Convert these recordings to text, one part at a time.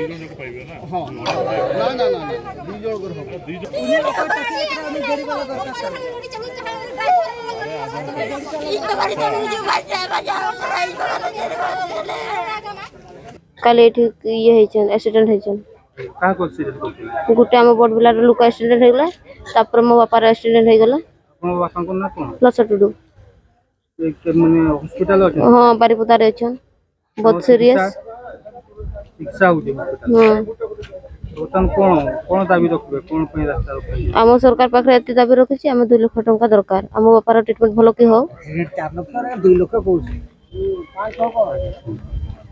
हाँ ना ना ना कल ये एक्सीडेंट गोटे आम बड़ पिलार लोक एक्सीडेंट होगला तापर मो बापार एक्सीडेंट होगला लस टुडू हाँ बारिपदार अच्छा बहुत सीरियस आम सरकार पाखे एत दाबी रखी आम 2 लाख टंका दरकार आम बापार ट्रिटमेंट भल कि हो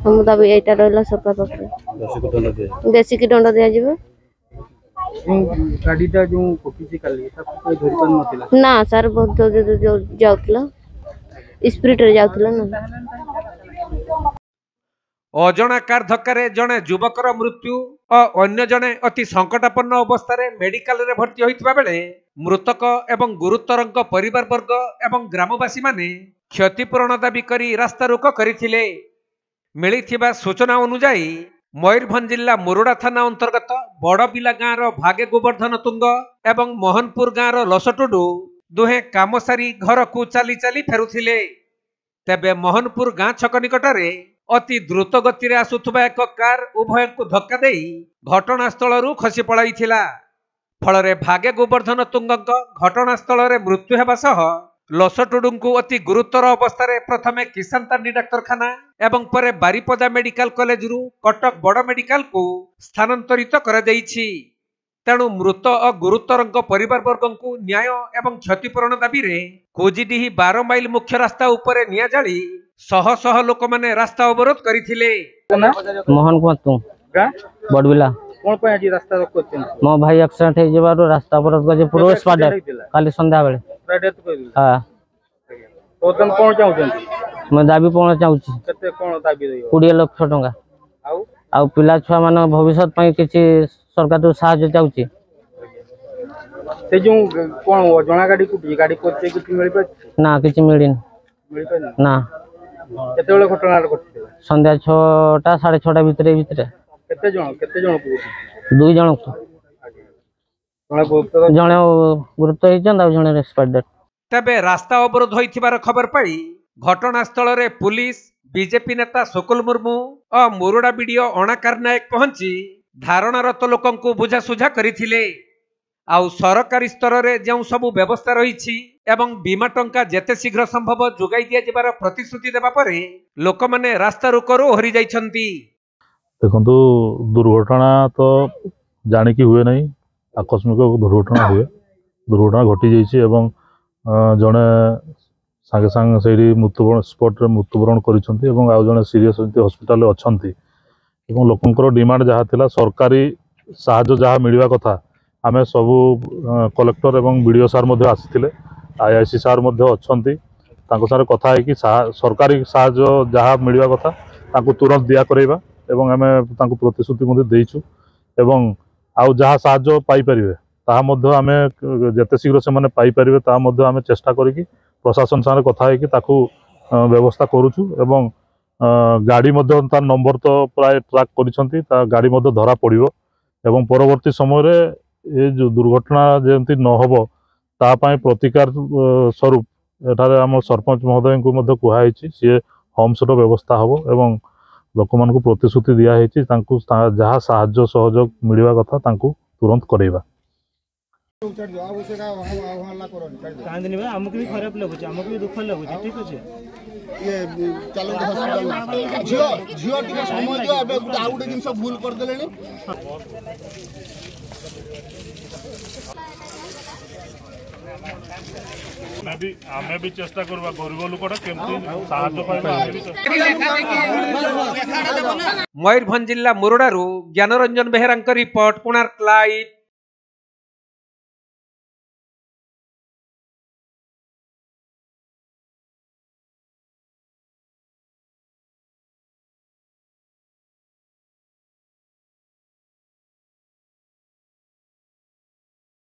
हम दाबी एटा रहला सरकार पाखे बेसिक दंड दिया जिवो गाड़ीटा जो पकीची काली कोई धरि पान नथिला ना सर बहुत जाउतला स्पिरिट रे जाउतला ना अजणा कार धक्का जड़े युवकर मृत्यु और अन्य जड़े अति संकटापन्न अवस्था मेडिकल रे भर्ती होइतबा बेले मृतक एवं गुरुतर परिवार वर्ग एवं ग्रामवासी माने क्षतिपूरण दाबी करी रास्ता रोक करथिले। मिलिथिबा सूचना अनुसार मयूरभंज जिला मुरुडा थाना अंतर्गत बड़बिला गाँव भागे गोवर्धन तुंग एवं मोहनपुर गाँव लसटुडू दुहे काम सारी घर को चली चली फेरुथिले। तेबे मोहनपुर गाँ छक निकटरे अति द्रुत गति आसुथुबा एक कार उभय को धक्का देई घटनास्थल खसी पड़ाइथिला। फलरे भागे गोवर्धन तुंग घटनास्थल मृत्यु हेबा सह लसटुडू को अति गुरुतर अवस्था प्रथमे किसान तांडी डाक्तरखाना एवं परे बारिपदा मेडिकल कॉलेज रु कटक बड़ मेडिकल को स्थानांतरित करा जाइछि। तेणु मृत और गुरुतर परिवार वर्ग को न्याय एवं क्षतिपूरण दाबी रे कोजिडीही 12 माइल मुख्य रास्ता उपरे निया जाली शह शह लोक माने रास्ता अवरोध करिथिले। मोहन कुमार तू बड़बिला कोन पे आज रास्ता रोक करछन मो भाई एक्सीडेंट हे जेबारो रास्ता अवरोध गजे पूरा स्पॉट काली संध्या बेले डेथ कर हां तो तन कोन चाहउछन मैं दाबी कोन चाहउछि कते कोन दाबी रहियो 20 लाख टंका आ पिला छुआ मान भविष्य पई किछि सरकार तो सहायता चाहउछि से जो कोन जना गाड़ी कोते किछि मिल पे ना किछि मिलिन ना केते बेले घटना घटिला संध्या 6टा 6:30 भितरे केते जण को 2 जण को जणे गुरुत्व हिचन आ जणे एक्सपर्ट डेट। तबे रास्ता अवरोध होइथिबार खबर पाई घटनास्थल रे पुलिस बीजेपी नेता सुकुल मुर्मू और मुरुडा बीडीओ अणाकार नायक पहुंची धारणारत लोकंकु बुझासुझा करिथिले। आउ सरकारी स्तर रे जेउ सबु व्यवस्था रहिछि एवं बीमा टंका जेते शीघ्र संभव जोगाई दिया जेबार प्रतिश्रुति देबा परे लोक माने रास्ता रोकरो ओहरी जाइछंती। देखंतु दुर्घटना तो जानि कि हुए नहीं आकस्मिक दुर्घटना हुए दुर्घटना घटी जाइछि एवं जने सांगे सांगे सेही मृत्युवरण स्पॉट रे मृत्युवरण करिसंती एवं आ जने सीरियस हॉस्पिटल रे अछंती एवं लोकंकर डिमांड जहा थिला सरकारी सहायता जहा मिलवा कथा आमे सबु कलेक्टर एवं बीडीओ सार मध्ये आसीथिले आईआईसी सार मध्ये अछंती तांको सारे कथा है कि सरकारी सहायता जहा मिलवा कथा तांको तुरंत दिया करैबा एवं आमे तांको प्रतिश्रुति मध्ये देइछु एवं आउ जहा सहायता पाई परिबे ता मध्ये आमे जते शीघ्र से माने पाई परिबे ता मध्ये आमे चेष्टा करिकि प्रशासन सारे कथा है कि ताकू व्यवस्था करूछु एवं गाड़ी मध्ये तार नंबर तो प्राय ट्रैक करिसंती ता गाड़ी मध्ये धरा पड़िबो एवं परवर्ती समय रे ए जो दुर्घटना जेंति न होबो ता पय प्रतिकार स्वरूप एठारे हम सरपंच महोदय को मध्ये कुहाइछि से होम्स रो व्यवस्था होबो एवं लोक मान को प्रतिश्रुति दिया हेछि तांकु जहा सहायता सहयोग मिलवा कथा तांकु तुरंत करेबा। हमको भी खराब लगुच हमको भी दुख लगुच ठीक अछि ये चलो हॉस्पिटल जियो टिके समय दियो अबे आ गुटे दिन सब भूल कर देलेनी आमे भी चेष्टा करबा गरीब लोकटा केमती सहायता पाइबा। मयूरभंज जिला मुरुडारू ज्ञानरंजन बेहेरांक रिपोर्ट कोणार्क लाइव।